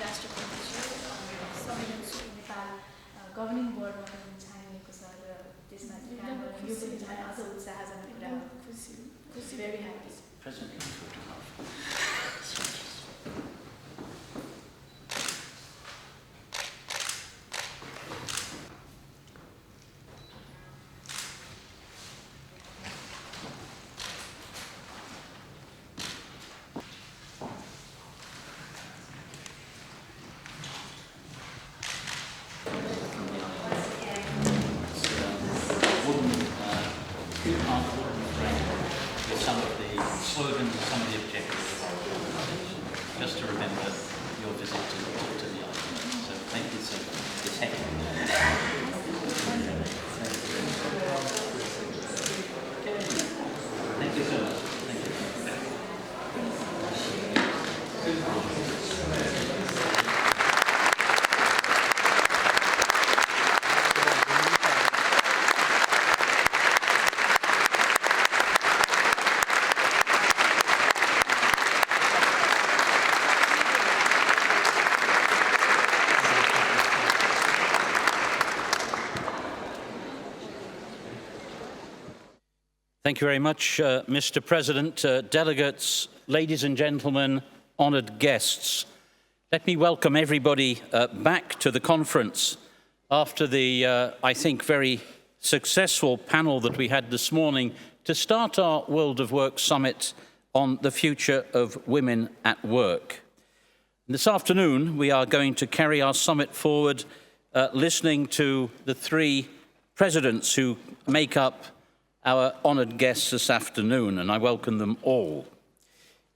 राष्ट्र संविधान नेपाल गभर्निङ बोर्डमा पनि छानिएको छ र त्यसमा काम गर्न यो पनि झन् अझ उत्साहजनक कुरा हो खुसी very happy some of the slogans, some of the objectives of our organisation, just to remember your visit to the island. So thank you so much. It's heavy. Thank you so much. Thank you. Thank you very much, Mr. President, delegates, ladies and gentlemen, honoured guests. Let me welcome everybody back to the conference after the, I think, very successful panel that we had this morning to start our World of Work Summit on the future of women at work. This afternoon, we are going to carry our summit forward listening to the three presidents who make up our honoured guests this afternoon, and I welcome them all.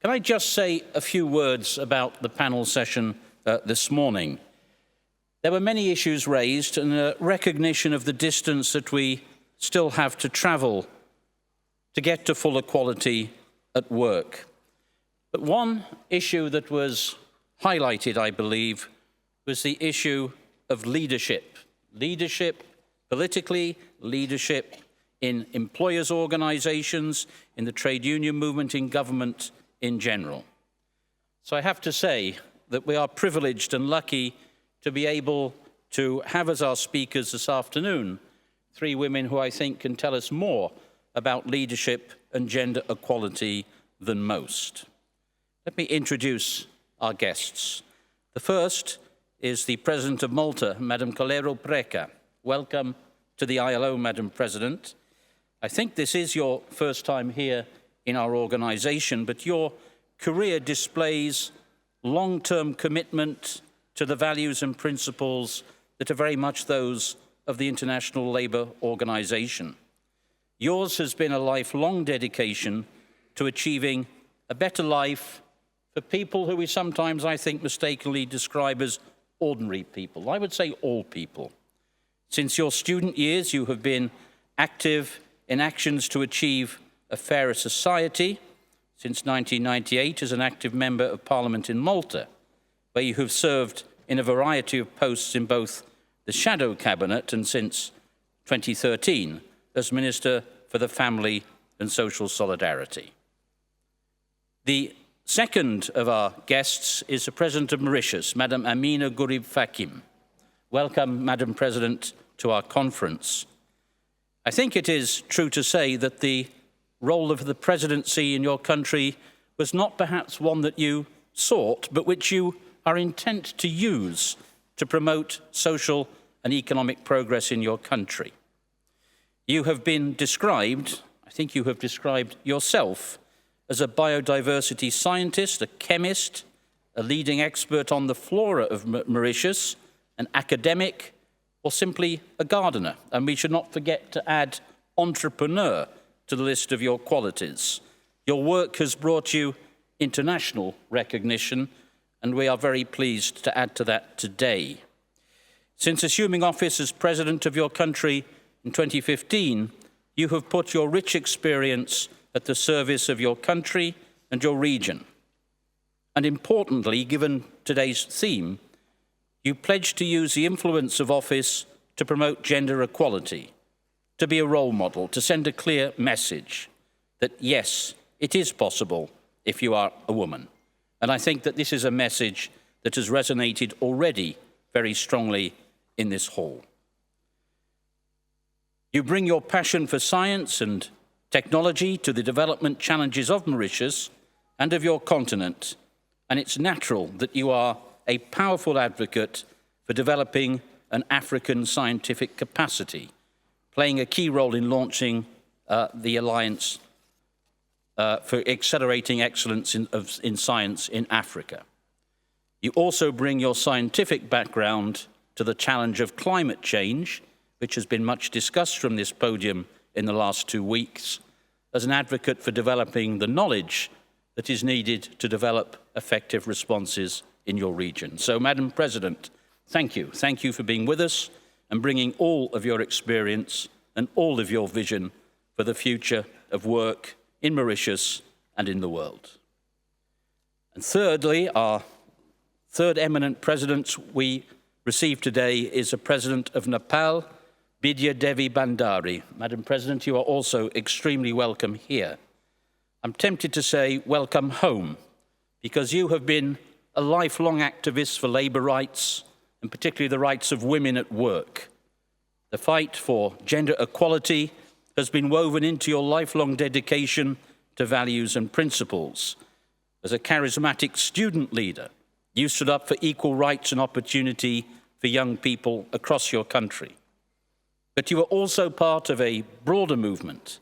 Can I just say a few words about the panel session this morning? There were many issues raised and a recognition of the distance that we still have to travel to get to full equality at work. But one issue that was highlighted, I believe, was the issue of leadership. Leadership politically, leadership in employers' organisations, in the trade union movement, in government in general. So I have to say that we are privileged and lucky to be able to have as our speakers this afternoon three women who I think can tell us more about leadership and gender equality than most. Let me introduce our guests. The first is the President of Malta, Madam Calero Preca. Welcome to the ILO, Madam President. I think this is your first time here in our organisation, but your career displays long-term commitment to the values and principles that are very much those of the International Labour Organization. Yours has been a lifelong dedication to achieving a better life for people who we sometimes, I think, mistakenly describe as ordinary people. I would say all people. Since your student years, you have been active in actions to achieve a fairer society. Since 1998, as an active member of Parliament in Malta, where you have served in a variety of posts in both the Shadow Cabinet and since 2013 as Minister for the Family and Social Solidarity. The second of our guests is the President of Mauritius, Madam Amina Gurib Fakim. Welcome, Madam President, to our conference. I think it is true to say that the role of the presidency in your country was not perhaps one that you sought, but which you are intent to use to promote social and economic progress in your country. You have been described, I think you have described yourself, as a biodiversity scientist, a chemist, a leading expert on the flora of Mauritius, an academic, or simply a gardener. And we should not forget to add entrepreneur to the list of your qualities. Your work has brought you international recognition, and we are very pleased to add to that today. Since assuming office as president of your country in 2015, you have put your rich experience at the service of your country and your region. And importantly, given today's theme, you pledged to use the influence of office to promote gender equality, to be a role model, to send a clear message that, yes, it is possible if you are a woman. And I think that this is a message that has resonated already very strongly in this hall. You bring your passion for science and technology to the development challenges of Mauritius and of your continent, and it's natural that you are a powerful advocate for developing an African scientific capacity, playing a key role in launching the Alliance for Accelerating Excellence in Science in Africa. You also bring your scientific background to the challenge of climate change, which has been much discussed from this podium in the last 2 weeks, as an advocate for developing the knowledge that is needed to develop effective responses in your region. So, Madam President, thank you. Thank you for being with us and bringing all of your experience and all of your vision for the future of work in Mauritius and in the world. And thirdly, our third eminent president we received today is a president of Nepal, Bidya Devi Bhandari. Madam President, you are also extremely welcome here. I'm tempted to say welcome home, because you have been a lifelong activist for labour rights, and particularly the rights of women at work. The fight for gender equality has been woven into your lifelong dedication to values and principles. As a charismatic student leader, you stood up for equal rights and opportunity for young people across your country. But you were also part of a broader movement,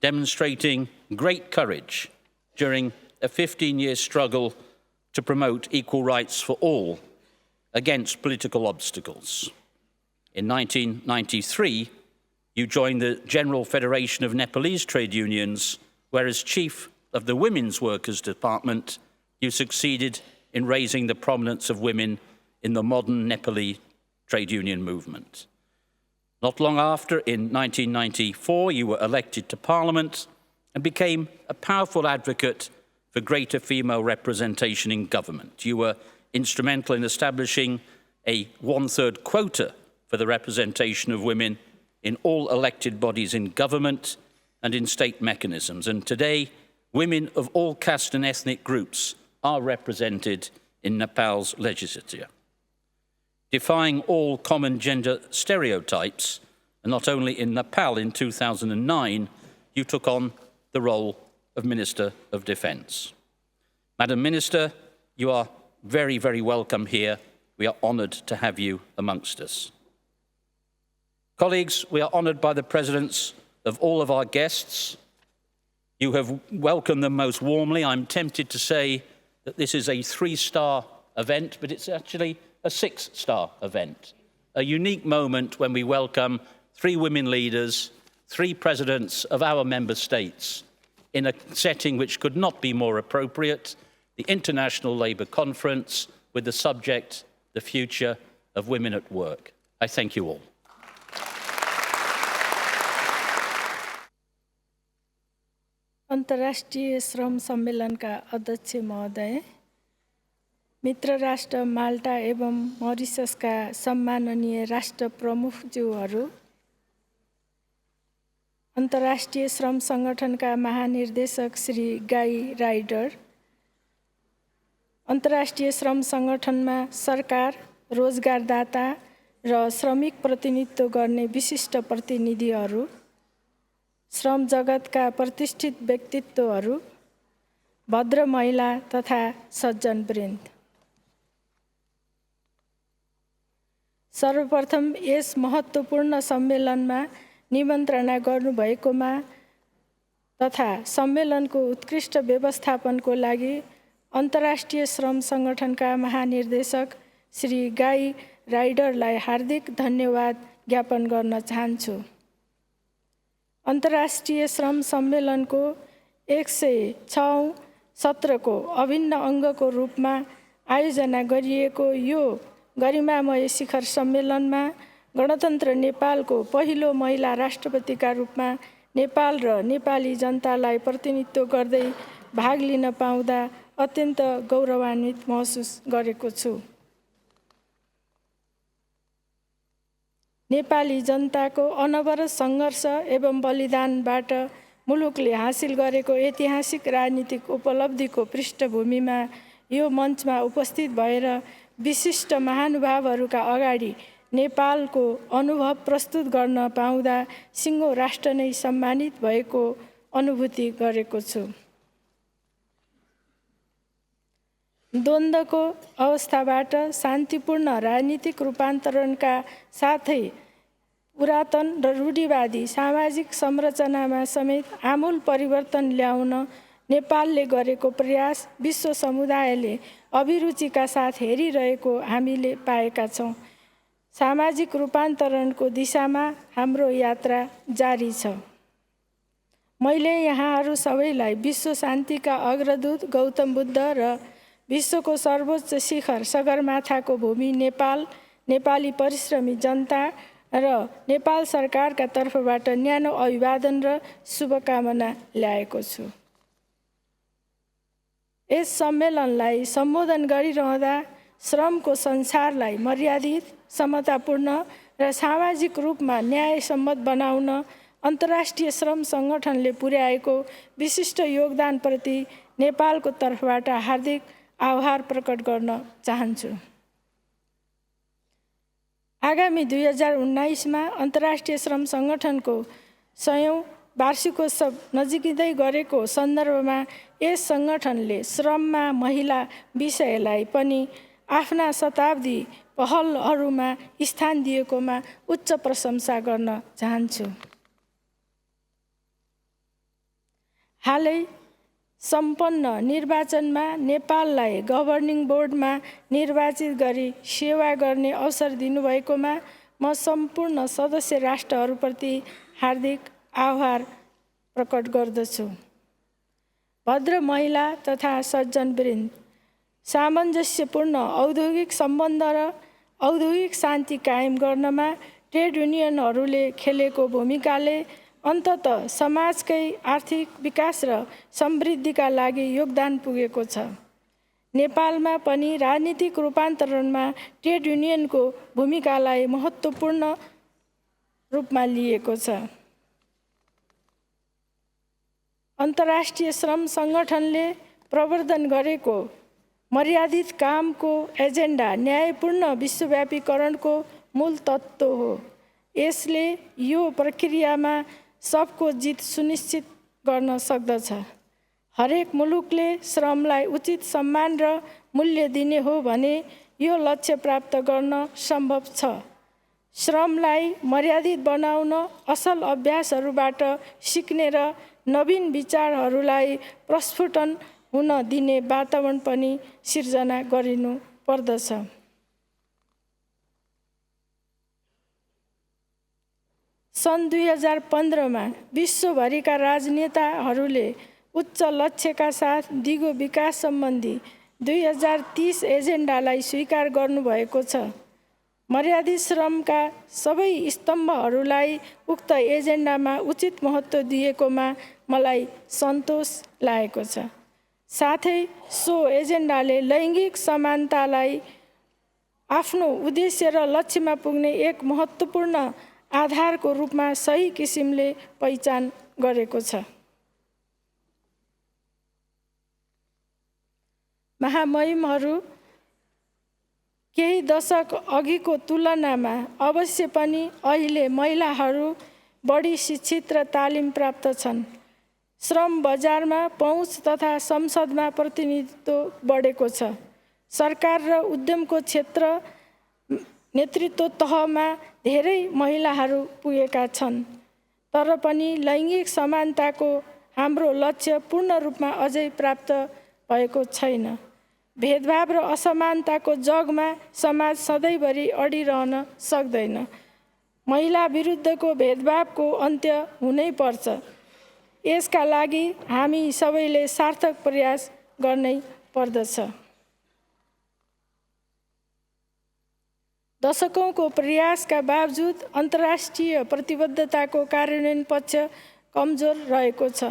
demonstrating great courage during a 15-year struggle to promote equal rights for all against political obstacles. In 1993, you joined the General Federation of Nepalese Trade Unions, where as chief of the Women's Workers Department, you succeeded in raising the prominence of women in the modern Nepali trade union movement. Not long after, in 1994, you were elected to Parliament and became a powerful advocate for greater female representation in government. You were instrumental in establishing a 1/3 quota for the representation of women in all elected bodies in government and in state mechanisms. And today, women of all caste and ethnic groups are represented in Nepal's legislature. Defying all common gender stereotypes, and not only in Nepal in 2009, you took on the role of Minister of Defence. Madam Minister, you are very, very welcome here. We are honoured to have you amongst us. Colleagues, we are honoured by the presence of all of our guests. You have welcomed them most warmly. I'm tempted to say that this is a 3-star event, but it's actually a 6-star event. A unique moment when we welcome 3 women leaders, 3 presidents of our member states, in a setting which could not be more appropriate, the International Labour Conference, with the subject, the future of women at work. I thank you all. अन्तर्राष्ट्रिय श्रम सम्मेलनका अध्यक्ष महोदय, मित्र राष्ट्र माल्टा एवं मरिससका सम्माननीय राष्ट्र प्रमुखज्यूहरू, अन्तर्राष्ट्रिय श्रम सङ्गठनका महानिर्देशक श्री गाई राइडर, अन्तर्राष्ट्रिय श्रम सङ्गठनमा सरकार, रोजगारदाता र श्रमिक प्रतिनिधित्व गर्ने विशिष्ट प्रतिनिधिहरू, श्रम जगतका प्रतिष्ठित व्यक्तित्वहरू, भद्र महिला तथा सज्जनवृन्द, सर्वप्रथम यस महत्त्वपूर्ण सम्मेलनमा निमन्त्रणा गर्नुभएकोमा तथा सम्मेलनको उत्कृष्ट व्यवस्थापनको लागि अन्तर्राष्ट्रिय श्रम सङ्गठनका महानिर्देशक श्री गाई राइडरलाई हार्दिक धन्यवाद ज्ञापन गर्न चाहन्छु। अन्तर्राष्ट्रिय श्रम सम्मेलनको 106औं सत्रको अभिन्न अङ्गको रूपमा आयोजना गरिएको यो गरिमामय शिखर सम्मेलनमा गणतन्त्र नेपालको पहिलो महिला राष्ट्रपतिका रूपमा नेपाल र नेपाली जनतालाई प्रतिनिधित्व गर्दै भाग लिन पाउँदा अत्यन्त गौरवान्वित महसुस गरेको छु। नेपाली जनताको अनवरत सङ्घर्ष एवं बलिदानबाट मुलुकले हासिल गरेको ऐतिहासिक राजनीतिक उपलब्धिको पृष्ठभूमिमा यो मञ्चमा उपस्थित भएर विशिष्ट महानुभावहरूका अगाडि नेपालको अनुभव प्रस्तुत गर्न पाउँदा सिङ्गो राष्ट्र नै सम्मानित भएको अनुभूति गरेको छु। द्वन्द्वको अवस्थाबाट शान्तिपूर्ण राजनीतिक रूपान्तरणका साथै पुरातन र रूढिवादी सामाजिक संरचनामा समेत आमूल परिवर्तन ल्याउन नेपालले गरेको प्रयास विश्व समुदायले अभिरुचिका साथ हेरिरहेको हामीले पाएका छौँ। सामाजिक रूपान्तरणको दिशामा हाम्रो यात्रा जारी छ। मैले यहाँहरू सबैलाई विश्व शान्तिका अग्रदूत गौतम बुद्ध र विश्वको सर्वोच्च शिखर सगरमाथाको भूमि नेपाल, नेपाली परिश्रमी जनता र नेपाल सरकारका तर्फबाट न्यानो अभिवादन र शुभकामना ल्याएको छु। यस सम्मेलनलाई सम्बोधन गरिरहँदा श्रमको संसारलाई मर्यादित, समतापूर्ण र सामाजिक रूपमा न्यायसम्मत बनाउन अन्तर्राष्ट्रिय श्रम सङ्गठनले पुर्याएको विशिष्ट योगदानप्रति नेपालको तर्फबाट हार्दिक आभार प्रकट गर्न चाहन्छु। आगामी 2019मा अन्तर्राष्ट्रिय श्रम सङ्गठनको 100औं वार्षिकोत्सव नजिकै गरेको सन्दर्भमा यस सङ्गठनले श्रममा महिला विषयलाई पनि आफ्ना शताब्दी पहलहरूमा स्थान दिएकोमा उच्च प्रशंसा गर्न चाहन्छु। हालै सम्पन्न निर्वाचनमा नेपाललाई गभर्निङ बोर्डमा निर्वाचित गरी सेवा गर्ने अवसर दिनुभएकोमा म सम्पूर्ण सदस्य राष्ट्रहरूप्रति हार्दिक आभार प्रकट गर्दछु। भद्र महिला तथा सज्जनवृन्द, सामञ्जस्यपूर्ण औद्योगिक सम्बन्ध र औद्योगिक शान्ति कायम गर्नमा ट्रेड युनियनहरूले खेलेको भूमिकाले अन्ततः समाजकै आर्थिक विकास र समृद्धिका लागि योगदान पुगेको छ। नेपालमा पनि राजनीतिक रूपान्तरणमा ट्रेड युनियनको भूमिकालाई महत्त्वपूर्ण रूपमा लिएको छ। अन्तर्राष्ट्रिय श्रम सङ्गठनले प्रवर्तन गरेको मर्यादित कामको एजेन्डा न्यायपूर्ण विश्वव्यापीकरणको मूल तत्त्व हो। यसले यो प्रक्रियामा सबको जित सुनिश्चित गर्न सक्दछ। हरेक मुलुकले श्रमलाई उचित सम्मान र मूल्य दिने हो भने यो लक्ष्य प्राप्त गर्न सम्भव छ। श्रमलाई मर्यादित बनाउन, असल अभ्यासहरूबाट सिक्ने र नवीन विचारहरूलाई प्रस्फुटन हुन दिने वातावरण पनि सिर्जना गरिनु पर्दछ। सन् 2015मा विश्वभरिका राजनेताहरूले उच्च लक्ष्यका साथ दिगो विकास सम्बन्धी 2030 एजेन्डालाई स्वीकार गर्नुभएको छ। मर्यादित श्रमका सबै स्तम्भहरूलाई उक्त एजेन्डामा उचित महत्त्व दिएकोमा मलाई सन्तोष लागेको छ। साथै सो एजेन्डाले लैङ्गिक समानतालाई आफ्नो उद्देश्य र लक्ष्यमा पुग्ने एक महत्त्वपूर्ण आधारको रूपमा सही किसिमले पहिचान गरेको छ। महामहिमहरू, केही दशक अघिको तुलनामा अवश्य पनि अहिले महिलाहरू बढी शिक्षित र तालिम प्राप्त छन्। श्रम बजारमा पहुँच तथा संसदमा प्रतिनिधित्व बढेको छ। सरकार र उद्यमको क्षेत्र नेतृत्व तहमा धेरै महिलाहरू पुगेका छन्। तर पनि लैङ्गिक समानताको हाम्रो लक्ष्य पूर्ण रूपमा अझै प्राप्त भएको छैन। भेदभाव र असमानताको जगमा समाज सधैँभरि अडिरहन सक्दैन। महिला विरुद्धको भेदभावको अन्त्य हुनै पर्छ। यसका लागि हामी सबैले सार्थक प्रयास गर्नै पर्दछ। दशकौँको प्रयासका बावजुद अन्तर्राष्ट्रिय प्रतिबद्धताको कार्यान्वयन पक्ष कमजोर रहेको छ।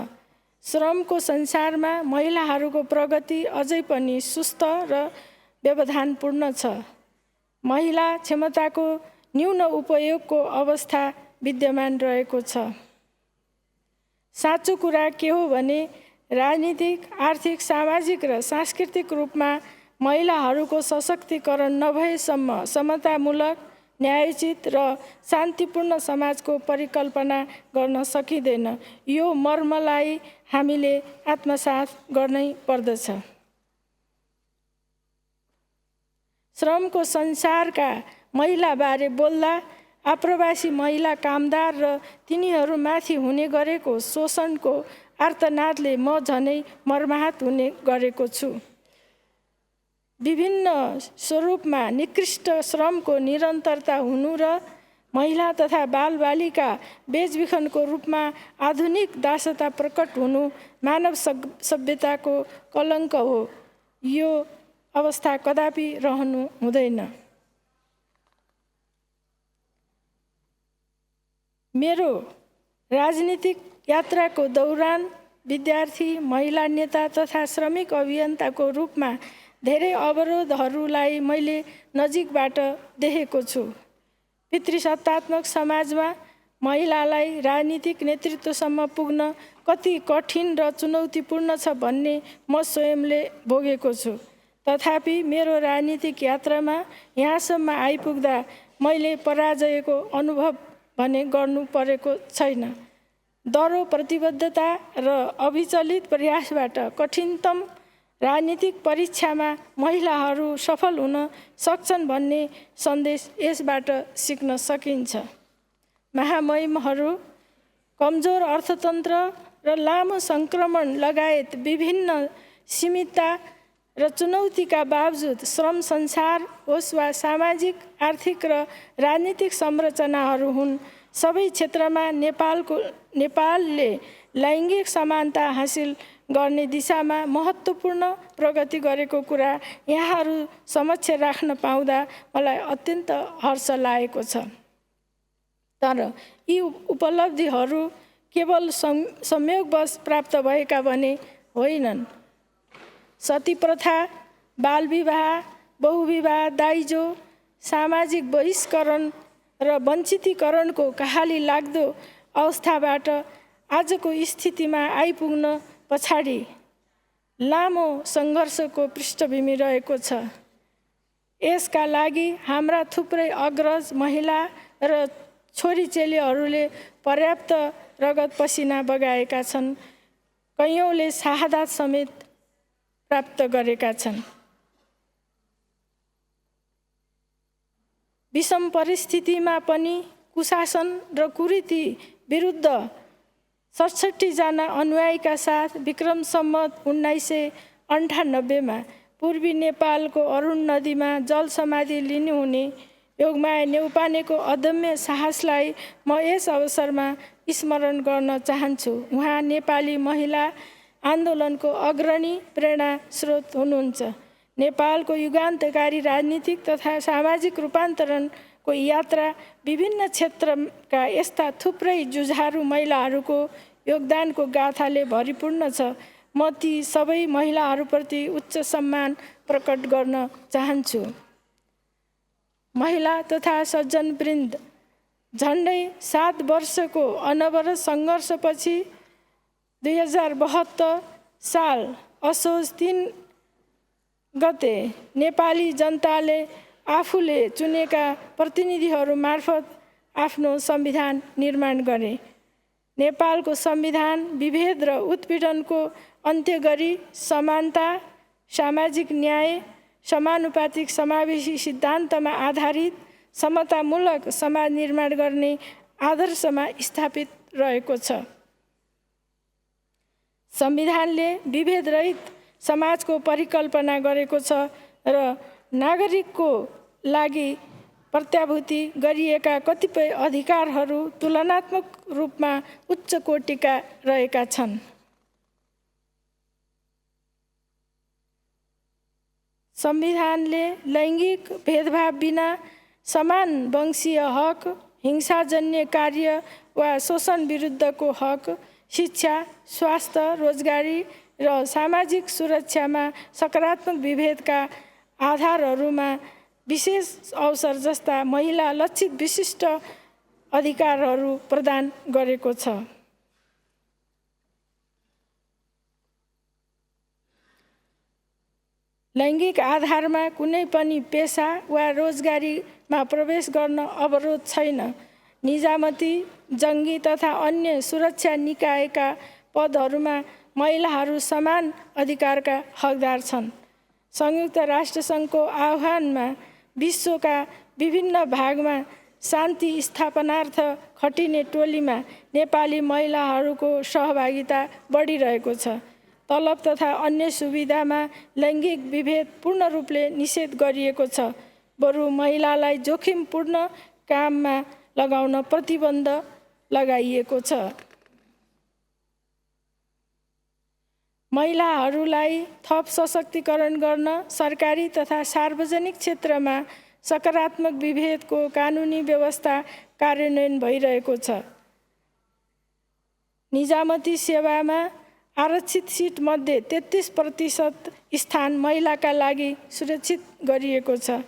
श्रमको संसारमा महिलाहरूको प्रगति अझै पनि सुस्त र व्यवधानपूर्ण छ। महिला क्षमताको न्यून उपयोगको अवस्था विद्यमान रहेको छ। साँचो कुरा के हो भने राजनीतिक, आर्थिक, सामाजिक र सांस्कृतिक रूपमा महिलाहरूको सशक्तिकरण नभएसम्म समतामूलक, न्यायोचित र शान्तिपूर्ण समाजको परिकल्पना गर्न सकिँदैन। यो मर्मलाई हामीले आत्मसात गर्नै पर्दछ। श्रमको संसारका महिलाबारे बोल्दा आप्रवासी महिला कामदार र तिनीहरूमाथि हुने गरेको शोषणको आर्तनादले म झनै मर्माहत हुने गरेको छु। विभिन्न स्वरूपमा निकृष्ट श्रमको निरन्तरता हुनु र महिला तथा बालबालिका बेचबिखनको रूपमा आधुनिक दासता प्रकट हुनु मानव सभ्यताको कलङ्क हो। यो अवस्था कदापि रहनु हुँदैन। मेरो राजनीतिक यात्राको दौरान विद्यार्थी, महिला नेता तथा श्रमिक अभियन्ताको रूपमा धेरै अवरोधहरूलाई मैले नजिकबाट देखेको छु। पितृसत्तात्मक समाजमा महिलालाई राजनीतिक नेतृत्वसम्म पुग्न कति कठिन र चुनौतीपूर्ण छ भन्ने म स्वयंले भोगेको छु। तथापि मेरो राजनीतिक यात्रामा यहाँसम्म आइपुग्दा मैले पराजयको अनुभव भने गर्नु परेको छैन। दह्रो प्रतिबद्धता र अविचलित प्रयासबाट कठिनतम राजनीतिक परीक्षामा महिलाहरू सफल हुन सक्छन् भन्ने सन्देश यसबाट सिक्न सकिन्छ। महामहिमहरू, कमजोर अर्थतन्त्र र लामो सङ्क्रमण लगायत विभिन्न सीमितता र चुनौतीका बावजुद श्रम संसार होस् वा सामाजिक, आर्थिक र राजनीतिक संरचनाहरू हुन्, सबै क्षेत्रमा नेपालले लैङ्गिक समानता हासिल गर्ने दिशामा महत्त्वपूर्ण प्रगति गरेको कुरा यहाँहरू समक्ष राख्न पाउँदा मलाई अत्यन्त हर्ष लागेको छ। तर यी उपलब्धिहरू केवल संयोगवश प्राप्त भएका भने होइनन्। सती प्रथा, बालविवाह, बहुविवाह, दाइजो, सामाजिक बहिष्करण र वञ्चितीकरणको कहाली लाग्दो अवस्थाबाट आजको स्थितिमा आइपुग्न पछाडि लामो सङ्घर्षको पृष्ठभूमि रहेको छ। यसका लागि हाम्रा थुप्रै अग्रज महिला र छोरीचेलीहरूले पर्याप्त रगत पसिना बगाएका छन्। कैयौँले शहादत समेत प्राप्त गरेका छन्। विषम परिस्थितिमा पनि कुशासन र कुरीति विरुद्ध 67 जना अनुयायीका साथ विक्रम सम्वत 1998 मा पूर्वी नेपालको अरुण नदीमा जल समाधि लिनुहुने योगमाया नेउपानेको अदम्य साहसलाई म यस अवसरमा स्मरण गर्न चाहन्छु। उहाँ नेपाली महिला आन्दोलनको अग्रणी प्रेरणा स्रोत हुनुहुन्छ। नेपालको युगान्तकारी राजनीतिक तथा सामाजिक रूपान्तरणको यात्रा विभिन्न क्षेत्रका यस्ता थुप्रै जुझारु महिलाहरूको योगदानको गाथाले भरिपूर्ण छ। म ती सबै महिलाहरूप्रति उच्च सम्मान प्रकट गर्न चाहन्छु। महिला तथा सज्जनवृन्द, झन्डै 7 वर्षको अनवरत सङ्घर्षपछि 2072 साल असोज 3 गते नेपाली जनताले आफूले चुनेका प्रतिनिधिहरू मार्फत आफ्नो संविधान निर्माण गरे। नेपालको संविधान विभेद र उत्पीडनको अन्त्य गरी समानता, सामाजिक न्याय, समानुपातिक समावेशी सिद्धान्तमा आधारित समतामूलक समाज निर्माण गर्ने आदर्शमा स्थापित रहेको छ। संविधानले विभेदरहित समाजको परिकल्पना गरेको छ र नागरिकको लागि प्रत्याभूति गरिएका कतिपय अधिकारहरू तुलनात्मक रूपमा उच्च कोटिका रहेका छन्। संविधानले लैङ्गिक भेदभाव बिना समान वंशीय हक, हिंसाजन्य कार्य वा शोषण विरुद्धको हक, शिक्षा, स्वास्थ्य, रोजगारी र सामाजिक सुरक्षामा सकारात्मक विभेदका आधारहरूमा विशेष अवसर जस्ता महिला लक्षित विशिष्ट अधिकारहरू प्रदान गरेको छ। लैङ्गिक आधारमा कुनै पनि पेशा वा रोजगारीमा प्रवेश गर्न अवरोध छैन। निजामती, जङ्गी तथा अन्य सुरक्षा निकायका पदहरूमा महिलाहरू समान अधिकारका हकदार छन्। संयुक्त राष्ट्रसङ्घको आह्वानमा विश्वका विभिन्न भागमा शान्ति स्थापनार्थ खटिने टोलीमा नेपाली महिलाहरूको सहभागिता बढिरहेको छ। तलब तथा अन्य सुविधामा लैङ्गिक विभेद पूर्ण रूपले निषेध गरिएको छ। बरु महिलालाई जोखिमपूर्ण काममा लगाउन प्रतिबन्ध लगाइएको छ। महिलाहरूलाई थप सशक्तिकरण गर्न सरकारी तथा सार्वजनिक क्षेत्रमा सकारात्मक विभेदको कानुनी व्यवस्था कार्यान्वयन भइरहेको छ। निजामती सेवामा आरक्षित सिट मध्ये 33% स्थान महिलाका लागि सुरक्षित गरिएको छ।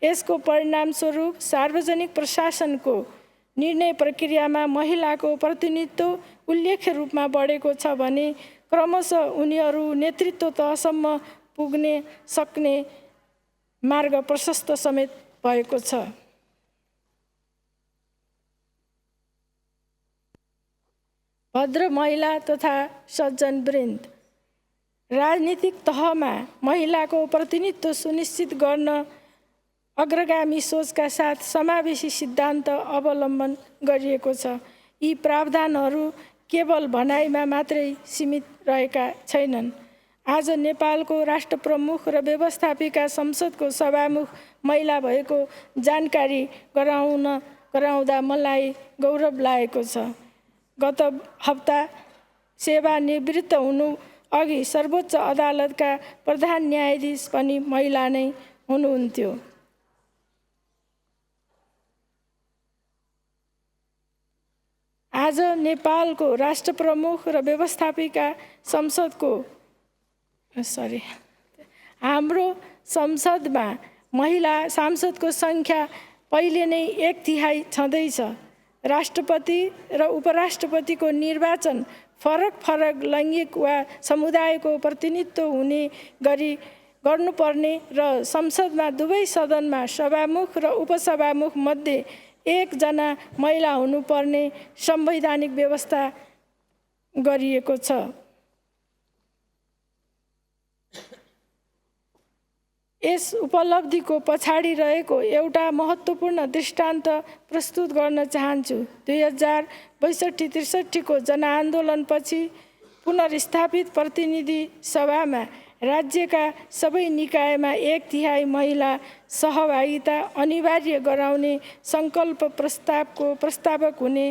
यसको परिणामस्वरूप सार्वजनिक प्रशासनको निर्णय प्रक्रियामा महिलाको प्रतिनिधित्व उल्लेख्य रूपमा बढेको छ भने क्रमशः उनीहरू नेतृत्व तहसम्म पुग्ने सक्ने मार्ग प्रशस्त समेत भएको छ। भद्र महिला तथा सज्जनवृन्द, राजनीतिक तहमा महिलाको प्रतिनिधित्व सुनिश्चित गर्न अग्रगामी सोचका साथ समावेशी सिद्धान्त अवलम्बन गरिएको छ। यी प्रावधानहरू केवल भनाइमा मात्रै सीमित रहेका छैनन्। आज नेपालको राष्ट्रप्रमुख र व्यवस्थापिका संसदको सभामुख महिला भएको जानकारी गराउँदा मलाई गौरव लागेको छ। गत हप्ता सेवानिवृत्त हुनु अघि सर्वोच्च अदालतका प्रधान न्यायाधीश पनि महिला नै हुनुहुन्थ्यो। आज नेपालको राष्ट्रप्रमुख र व्यवस्थापिका संसदको हाम्रो संसदमा महिला सांसदको सङ्ख्या पहिले नै 1/3 छँदैछ। राष्ट्रपति र उपराष्ट्रपतिको निर्वाचन फरक लैङ्गिक वा समुदायको प्रतिनिधित्व हुने गरी गर्नुपर्ने र संसदमा दुवै सदनमा सभामुख र उपसभामुख मध्ये 1 जना महिला हुनुपर्ने संवैधानिक व्यवस्था गरिएको छ। यस उपलब्धिको पछाडि रहेको एउटा महत्त्वपूर्ण दृष्टान्त प्रस्तुत गर्न चाहन्छु। 2062-63 को जनआन्दोलनपछि पुनर्स्थापित प्रतिनिधि सभामा राज्यका सबै निकायमा 1/3 महिला सहभागिता अनिवार्य गराउने सङ्कल्प प्रस्तावको प्रस्तावक हुने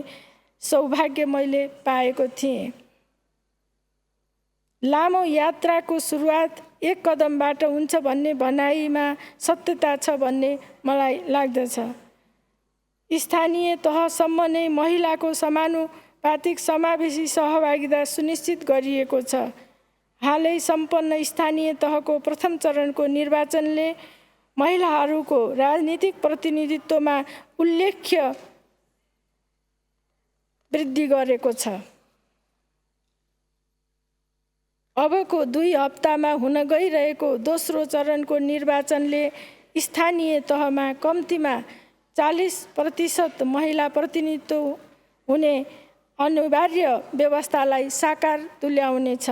सौभाग्य मैले पाएको थिएँ। लामो यात्राको सुरुवात 1 कदमबाट हुन्छ भन्ने भनाइमा सत्यता छ भन्ने मलाई लाग्दछ। स्थानीय तहसम्म नै महिलाको समानुपातिक समावेशी सहभागिता सुनिश्चित गरिएको छ। हालै सम्पन्न स्थानीय तहको प्रथम चरणको निर्वाचनले महिलाहरूको राजनीतिक प्रतिनिधित्वमा उल्लेख्य वृद्धि गरेको छ। अबको 2 हप्तामा हुन गइरहेको दोस्रो चरणको निर्वाचनले स्थानीय तहमा कम्तीमा 40% महिला प्रतिनिधित्व हुने अनिवार्य व्यवस्थालाई साकार तुल्याउनेछ।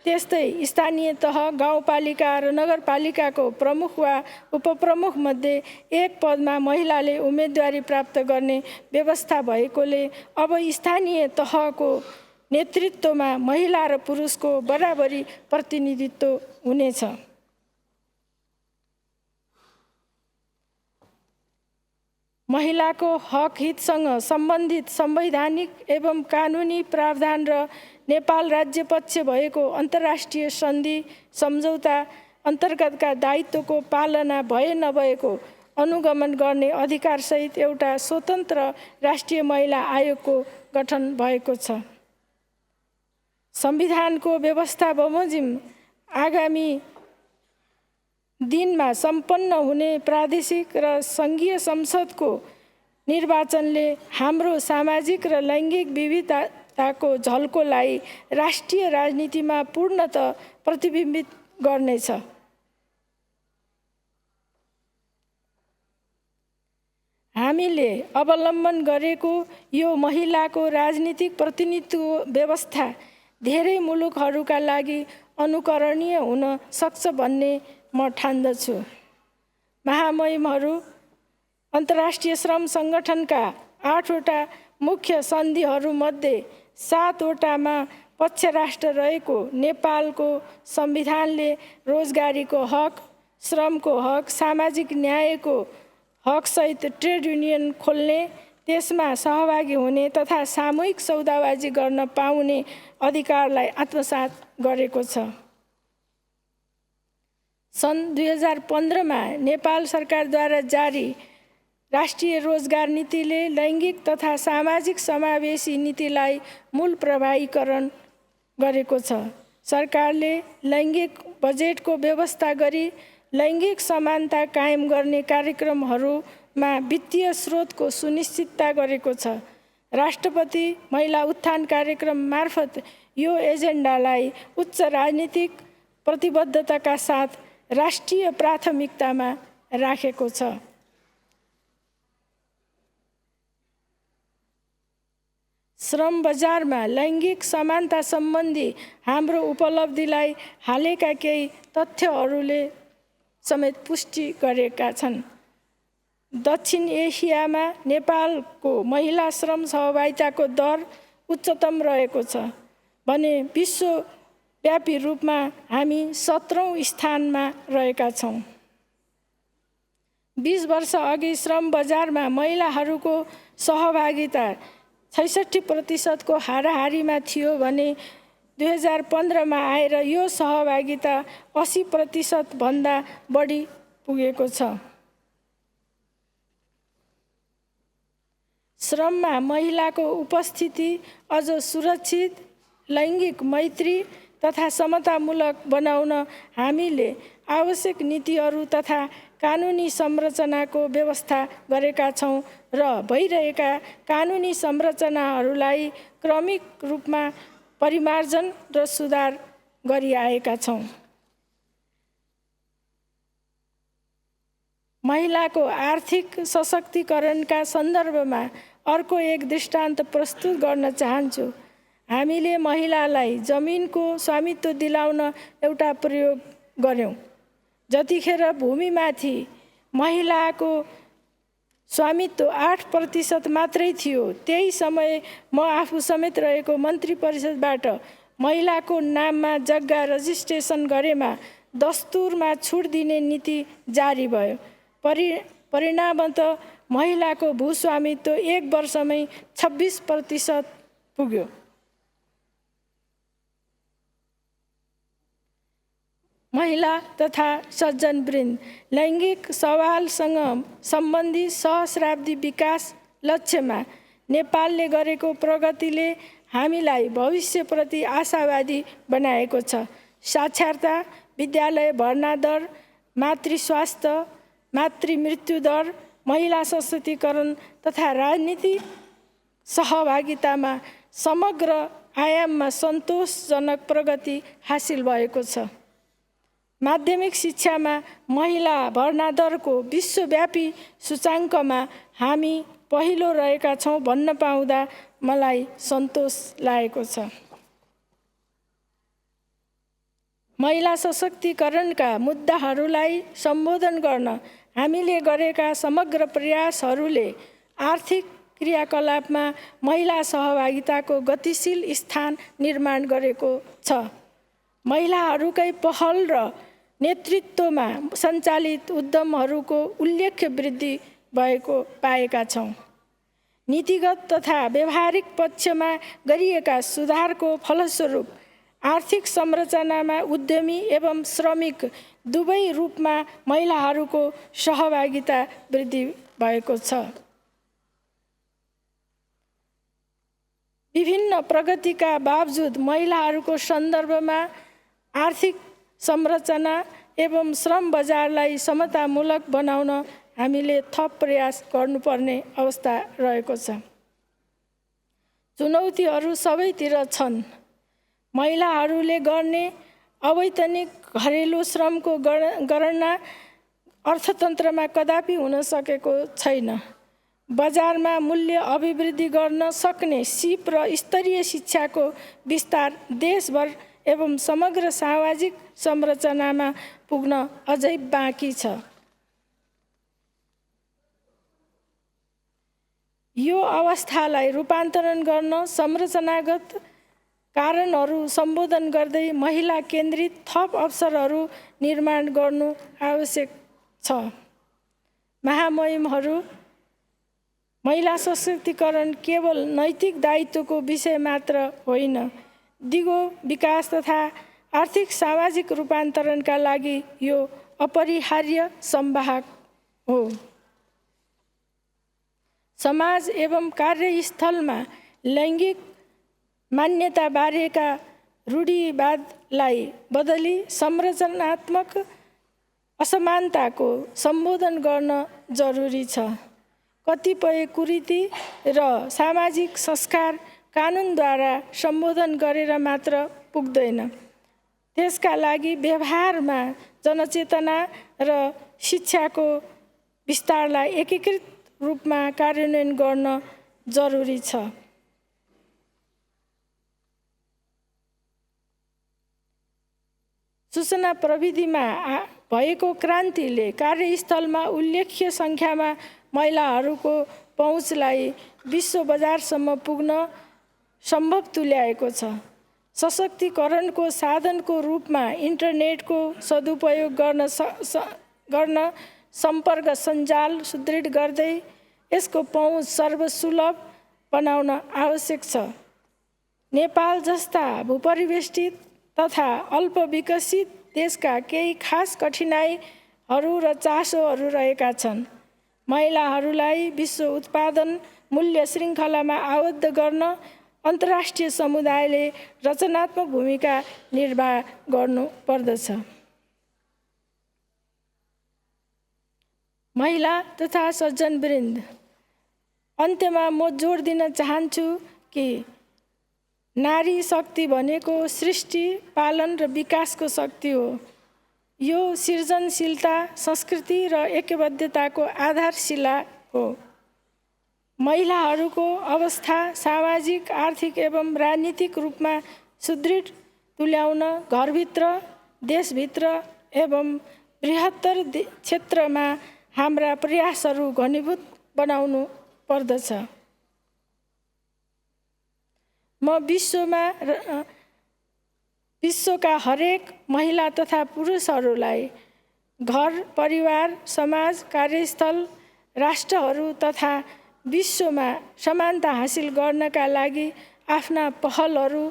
त्यस्तै स्थानीय तह, गाउँपालिका र नगरपालिकाको प्रमुख वा उपप्रमुख मध्ये 1 पदमा महिलाले उम्मेदवारी प्राप्त गर्ने व्यवस्था भएकोले अब स्थानीय तहको नेतृत्वमा महिला र पुरुषको बराबरी प्रतिनिधित्व हुनेछ। महिलाको हक हितसँग सम्बन्धित संवैधानिक एवं कानुनी प्रावधान र नेपाल राज्य पक्ष भएको अन्तर्राष्ट्रिय सन्धि सम्झौता अन्तर्गतका दायित्वको पालना भए नभएको अनुगमन गर्ने अधिकारसहित एउटा स्वतन्त्र राष्ट्रिय महिला आयोगको गठन भएको छ। संविधानको व्यवस्था बमोजिम आगामी दिनमा सम्पन्न हुने प्रादेशिक र सङ्घीय संसदको निर्वाचनले हाम्रो सामाजिक र लैङ्गिक विविधताको झल्कोलाई राष्ट्रिय राजनीतिमा पूर्णतः प्रतिबिम्बित गर्नेछ। हामीले अवलम्बन गरेको यो महिलाको राजनीतिक प्रतिनिधित्व व्यवस्था धेरै मुलुकहरूका लागि अनुकरणीय हुन सक्छ भन्ने म ठान्दछु। महामहिमहरू अन्तर्राष्ट्रिय श्रम सङ्गठनका 8वटा मुख्य सन्धिहरूमध्ये 7वटामा पक्ष राष्ट्र रहेको नेपालको संविधानले रोजगारीको हक, श्रमको हक, सामाजिक न्यायको हकसहित ट्रेड युनियन खोल्ने, त्यसमा सहभागी हुने तथा सामूहिक सौदाबाजी गर्न पाउने अधिकारलाई आत्मसात गरेको छ। सन् 2015मा नेपाल सरकारद्वारा जारी राष्ट्रिय रोजगार नीतिले लैङ्गिक तथा सामाजिक समावेशी नीतिलाई मूल प्रभावीकरण गरेको छ। सरकारले लैङ्गिक बजेटको व्यवस्था गरी लैङ्गिक समानता कायम गर्ने कार्यक्रमहरूमा वित्तीय स्रोतको सुनिश्चितता गरेको छ। राष्ट्रपति महिला उत्थान कार्यक्रम मार्फत यो एजेन्डालाई उच्च राजनीतिक प्रतिबद्धताका साथ राष्ट्रिय प्राथमिकतामा राखेको छ। श्रम बजारमा लैङ्गिक समानता सम्बन्धी हाम्रो उपलब्धिलाई हालैका केही तथ्यहरूले समेत पुष्टि गरेका छन्। दक्षिण एसियामा नेपालको महिला श्रम सहभागिताको दर उच्चतम रहेको छ भने विश्वव्यापी रूपमा हामी 17औं स्थानमा रहेका छौँ। 20 वर्ष अघि श्रम बजारमा महिलाहरूको सहभागिता 66% को हाराहारीमा थियो भने 2015मा आएर यो सहभागिता 80% भन्दा बढी पुगेको छ। श्रममा महिलाको उपस्थिति अझ सुरक्षित, लैङ्गिक मैत्री तथा समतामूलक बनाउन हामीले आवश्यक नीतिहरू तथा कानुनी संरचनाको व्यवस्था गरेका छौँ र भइरहेका कानुनी संरचनाहरूलाई क्रमिक रूपमा परिमार्जन र सुधार गरिआएका छौँ। महिलाको आर्थिक सशक्तिकरणका सन्दर्भमा अर्को एक दृष्टान्त प्रस्तुत गर्न चाहन्छु। हामीले महिलालाई जमिनको स्वामित्व दिलाउन एउटा प्रयोग गर्यौं। जतिखेर भूमिमाथि महिलाको स्वामित्व 8% मात्रै थियो, त्यही समय म आफू समेत रहेको मन्त्री परिषदबाट महिलाको नाममा जग्गा रजिस्ट्रेसन गरेमा दस्तुरमा छुट दिने नीति जारी भयो। परिणामतः महिलाको भूस्वामित्व 1 वर्षमै 26% पुग्यो। महिला तथा सज्जनवृन्द, लैङ्गिक सवालसँग सम्बन्धी सहस्राब्दी विकास लक्ष्यमा नेपालले गरेको प्रगतिले हामीलाई भविष्यप्रति आशावादी बनाएको छ। साक्षरता, विद्यालय भर्ना दर, मातृ स्वास्थ्य, मातृ मृत्यु दर, महिला सशक्तिकरण तथा राजनीतिक सहभागितामा समग्र आयाममा सन्तोषजनक प्रगति हासिल भएको छ। माध्यमिक शिक्षामा महिला भर्ना दरको विश्वव्यापी सूचाङ्कमा हामी पहिलो रहेका छौँ भन्न पाउँदा मलाई सन्तोष लागेको छ। महिला सशक्तिकरणका मुद्दाहरूलाई सम्बोधन गर्न हामीले गरेका समग्र प्रयासहरूले आर्थिक क्रियाकलापमा महिला सहभागिताको गतिशील स्थान निर्माण गरेको छ। महिलाहरूकै पहल र नेतृत्वमा सञ्चालित उद्यमहरूको उल्लेख्य वृद्धि भएको पाएका छौँ। नीतिगत तथा व्यावहारिक पक्षमा गरिएका सुधारको फलस्वरूप आर्थिक संरचनामा उद्यमी एवं श्रमिक दुवै रूपमा महिलाहरूको सहभागिता वृद्धि भएको छ। विभिन्न प्रगतिका बावजुद महिलाहरूको सन्दर्भमा आर्थिक संरचना एवं श्रम बजारलाई समतामूलक बनाउन हामीले थप प्रयास गर्नुपर्ने अवस्था रहेको छ। चुनौतीहरू सबैतिर छन्। महिलाहरूले गर्ने अवैतनिक घरेलु श्रमको गणना अर्थतन्त्रमा कदापि हुन सकेको छैन। बजारमा मूल्य अभिवृद्धि गर्न सक्ने सिप र स्तरीय शिक्षाको विस्तार देशभर एवं समग्र सामाजिक संरचनामा पुग्न अझै बाँकी छ। यो अवस्थालाई रूपान्तरण गर्न संरचनागत कारणहरू सम्बोधन गर्दै महिला केन्द्रित थप अवसरहरू निर्माण गर्नु आवश्यक छ। महामहिमहरू, महिला सशक्तिकरण केवल नैतिक दायित्वको विषय मात्र होइन, दिगो विकास तथा आर्थिक सामाजिक रूपान्तरणका लागि यो अपरिहार्य संवाहक हो। समाज एवं कार्यस्थलमा लैङ्गिक मान्यता बारेका रूढिवादलाई बदली संरचनात्मक असमानताको सम्बोधन गर्न जरुरी छ। कतिपय कुरीति र सामाजिक संस्कार कानुनद्वारा सम्बोधन गरेर मात्र पुग्दैन, त्यसका लागि व्यवहारमा जनचेतना र शिक्षाको विस्तारलाई एकीकृत रूपमा कार्यान्वयन गर्न जरुरी छ। सूचना प्रविधिमा भएको क्रान्तिले कार्यस्थलमा उल्लेख्य सङ्ख्यामा महिलाहरूको पहुँचलाई विश्व बजारसम्म पुग्न सम्भव तुल्याएको छ। सशक्तिकरणको साधनको रूपमा इन्टरनेटको सदुपयोग गर्न सम्पर्क सञ्जाल सुदृढ गर्दै यसको पहुँच सर्वसुलभ बनाउन आवश्यक छ। नेपाल जस्ता भूपरिवेष्टित तथा अल्पविकसित देशका केही खास कठिनाइहरू र चासोहरू रहेका छन्। महिलाहरूलाई विश्व उत्पादन मूल्य श्रृङ्खलामा आबद्ध गर्न अन्तर्राष्ट्रिय समुदायले रचनात्मक भूमिका निर्वाह गर्नुपर्दछ। महिला तथा सज्जनवृन्द, अन्त्यमा म जोड दिन चाहन्छु कि नारी शक्ति भनेको सृष्टि, पालन र विकासको शक्ति हो। यो सृजनशीलता, संस्कृति र ऐक्यबद्धताको आधारशिला हो। महिलाहरूको अवस्था सामाजिक, आर्थिक एवं राजनीतिक रूपमा सुदृढ तुल्याउन घरभित्र, देशभित्र एवं बृहत्तर क्षेत्रमा हाम्रा प्रयासहरू घनीभूत बनाउनु पर्दछ। म विश्वका हरेक महिला तथा पुरुषहरूलाई घर, परिवार, समाज, कार्यस्थल, राष्ट्रहरू तथा विश्वमा समानता हासिल गर्नका लागि आफ्ना पहलहरू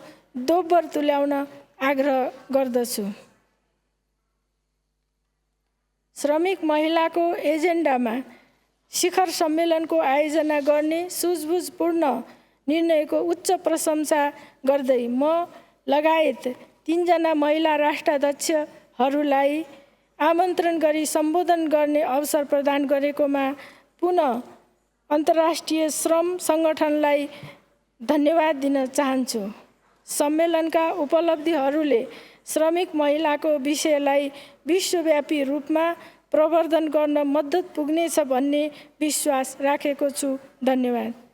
दोब्बर तुल्याउन आग्रह गर्दछु। श्रमिक महिलाको एजेन्डामा शिखर सम्मेलनको आयोजना गर्ने सुझबुझपूर्ण निर्णयको उच्च प्रशंसा गर्दै म लगायत 3 जना महिला राष्ट्राध्यक्षहरूलाई आमन्त्रण गरी सम्बोधन गर्ने अवसर प्रदान गरेकोमा पुनः अन्तर्राष्ट्रिय श्रम सङ्गठनलाई धन्यवाद दिन चाहन्छु। सम्मेलनका उपलब्धिहरूले श्रमिक महिलाको विषयलाई विश्वव्यापी रूपमा प्रवर्धन गर्न मद्दत पुग्नेछ भन्ने विश्वास राखेको छु। धन्यवाद।